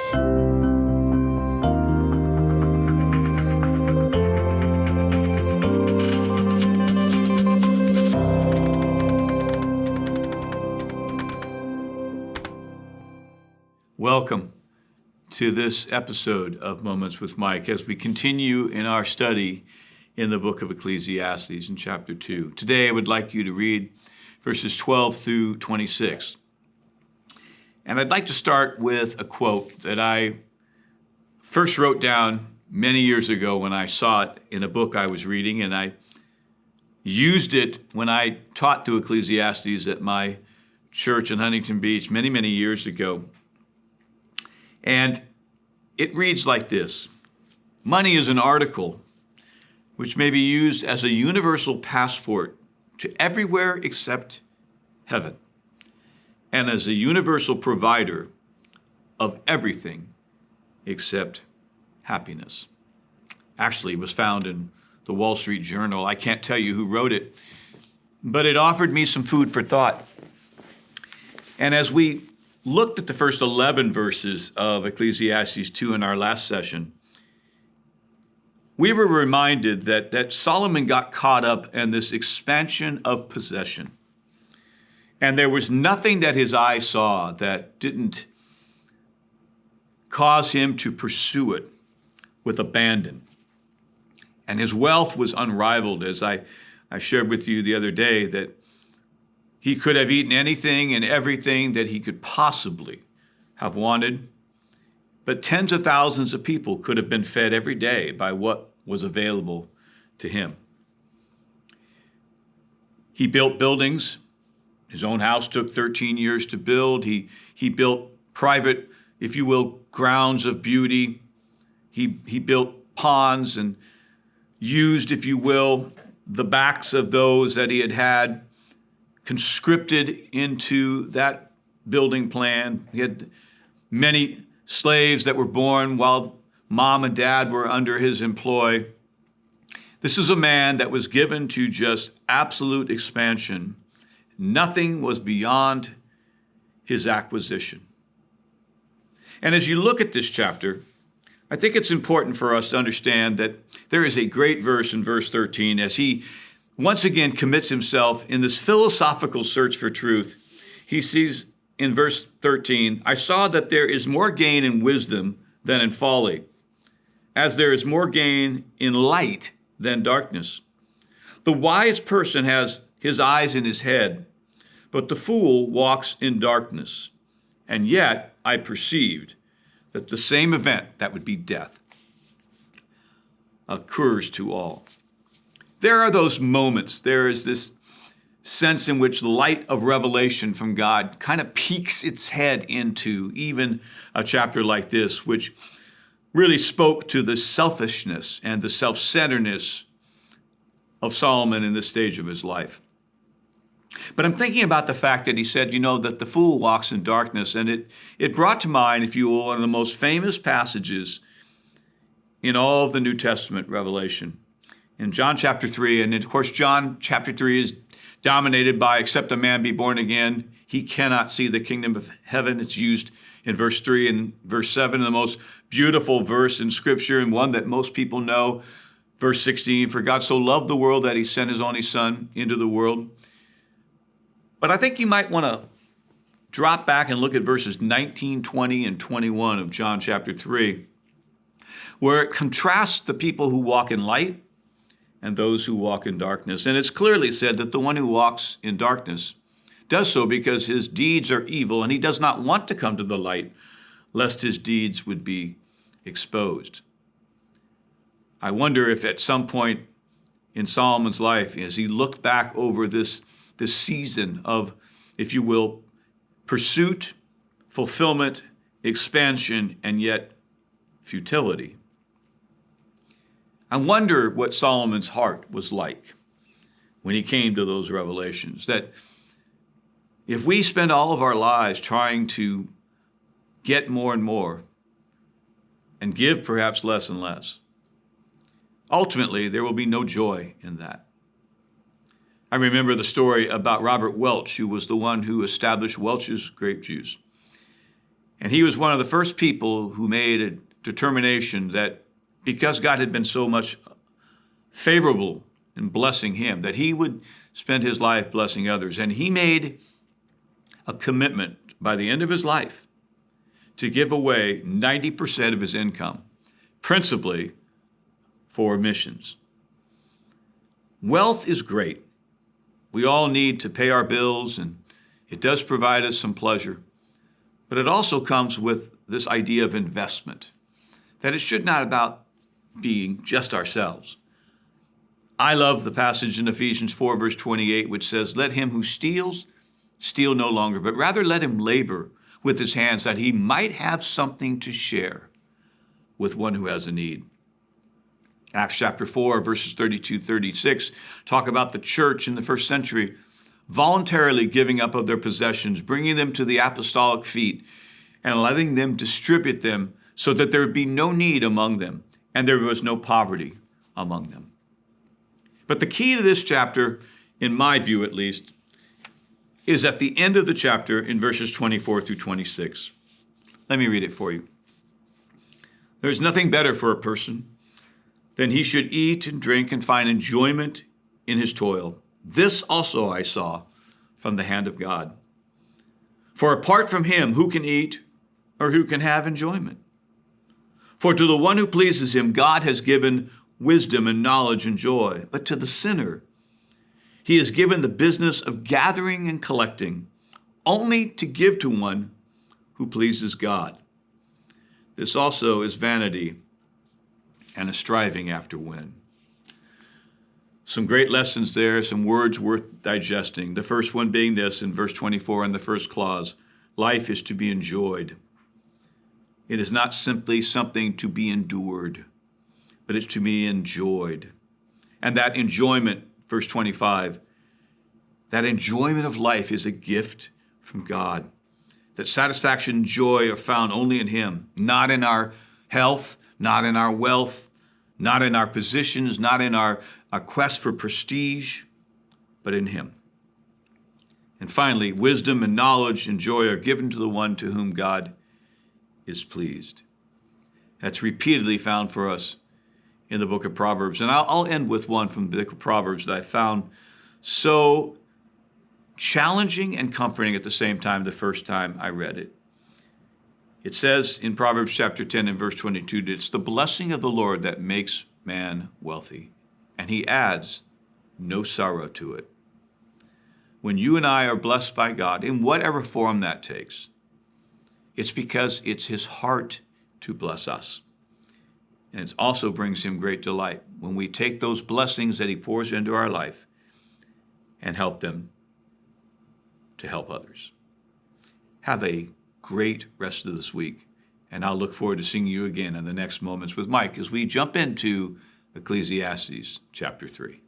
Welcome to this episode of Moments with Mike as we continue in our study in the book of Ecclesiastes in chapter 2. Today I would like you to read verses 12 through 26. And I'd like to start with a quote that I first wrote down many years ago when I saw it in a book I was reading, and I used it when I taught through Ecclesiastes at my church in Huntington Beach many, many years ago. And it reads like this: money is an article which may be used as a universal passport to everywhere except heaven, and as a universal provider of everything except happiness. Actually, it was found in the Wall Street Journal. I can't tell you who wrote it, but it offered me some food for thought. And as we looked at the first 11 verses of Ecclesiastes 2 in our last session, we were reminded that Solomon got caught up in this expansion of possession. And there was nothing that his eye saw that didn't cause him to pursue it with abandon. And his wealth was unrivaled, as I shared with you the other day, that he could have eaten anything and everything that he could possibly have wanted, but tens of thousands of people could have been fed every day by what was available to him. He built buildings. His own house took 13 years to build. He built private, if you will, grounds of beauty. He built ponds and used, if you will, the backs of those that he had conscripted into that building plan. He had many slaves that were born while mom and dad were under his employ. This is a man that was given to just absolute expansion. Nothing was beyond his acquisition. And as you look at this chapter, I think it's important for us to understand that there is a great verse in verse 13 as he once again commits himself in this philosophical search for truth. He sees in verse 13, I saw that there is more gain in wisdom than in folly, as there is more gain in light than darkness. The wise person has his eyes in his head, but the fool walks in darkness. And yet I perceived that the same event, that would be death, occurs to all. There are those moments, there is this sense in which the light of revelation from God kind of peeks its head into even a chapter like this, which really spoke to the selfishness and the self-centeredness of Solomon in this stage of his life. But I'm thinking about the fact that he said, that the fool walks in darkness, and it brought to mind, if you will, one of the most famous passages in all of the New Testament revelation. In John chapter 3, and of course John chapter 3 is dominated by, except a man be born again, he cannot see the kingdom of heaven. It's used in verse 3 and verse 7, the most beautiful verse in Scripture and one that most people know. Verse 16, for God so loved the world that he sent his only son into the world. But I think you might want to drop back and look at verses 19, 20, and 21 of John chapter 3, where it contrasts the people who walk in light and those who walk in darkness. And it's clearly said that the one who walks in darkness does so because his deeds are evil, and he does not want to come to the light, lest his deeds would be exposed. I wonder if at some point in Solomon's life, as he looked back over this season of, if you will, pursuit, fulfillment, expansion, and yet futility, I wonder what Solomon's heart was like when he came to those revelations, that if we spend all of our lives trying to get more and more and give perhaps less and less, ultimately there will be no joy in that. I remember the story about Robert Welch, who was the one who established Welch's grape juice. And he was one of the first people who made a determination that because God had been so much favorable in blessing him, that he would spend his life blessing others. And he made a commitment by the end of his life to give away 90% of his income, principally for missions. Wealth is great. We all need to pay our bills, and it does provide us some pleasure. But it also comes with this idea of investment, that it should not about being just ourselves. I love the passage in Ephesians 4, verse 28, which says, "Let him who steals, steal no longer, but rather let him labor with his hands, that he might have something to share with one who has a need." Acts chapter 4, verses 32-36 talk about the church in the first century voluntarily giving up of their possessions, bringing them to the apostolic feet, and letting them distribute them so that there would be no need among them, and there was no poverty among them. But the key to this chapter, in my view at least, is at the end of the chapter in verses 24-26. Let me read it for you. "There's nothing better for a person than he should eat and drink and find enjoyment in his toil. This also I saw from the hand of God. For apart from him, who can eat or who can have enjoyment? For to the one who pleases him, God has given wisdom and knowledge and joy. But to the sinner, he has given the business of gathering and collecting, only to give to one who pleases God. This also is vanity and a striving after wind." Some great lessons there, some words worth digesting. The first one being this in verse 24 in the first clause: life is to be enjoyed. It is not simply something to be endured, but it's to be enjoyed. And that enjoyment, verse 25, that enjoyment of life is a gift from God. That satisfaction and joy are found only in him, not in our health, not in our wealth, not in our positions, not in our quest for prestige, but in him. And finally, wisdom and knowledge and joy are given to the one to whom God is pleased. That's repeatedly found for us in the book of Proverbs. And I'll end with one from the book of Proverbs that I found so challenging and comforting at the same time the first time I read it. It says in Proverbs chapter 10 and verse 22, "It's the blessing of the Lord that makes man wealthy, and he adds no sorrow to it." When you and I are blessed by God, in whatever form that takes, it's because it's his heart to bless us. And it also brings him great delight when we take those blessings that he pours into our life and help them to help others. Have a great rest of this week, and I'll look forward to seeing you again in the next Moments with Mike as we jump into Ecclesiastes chapter 3.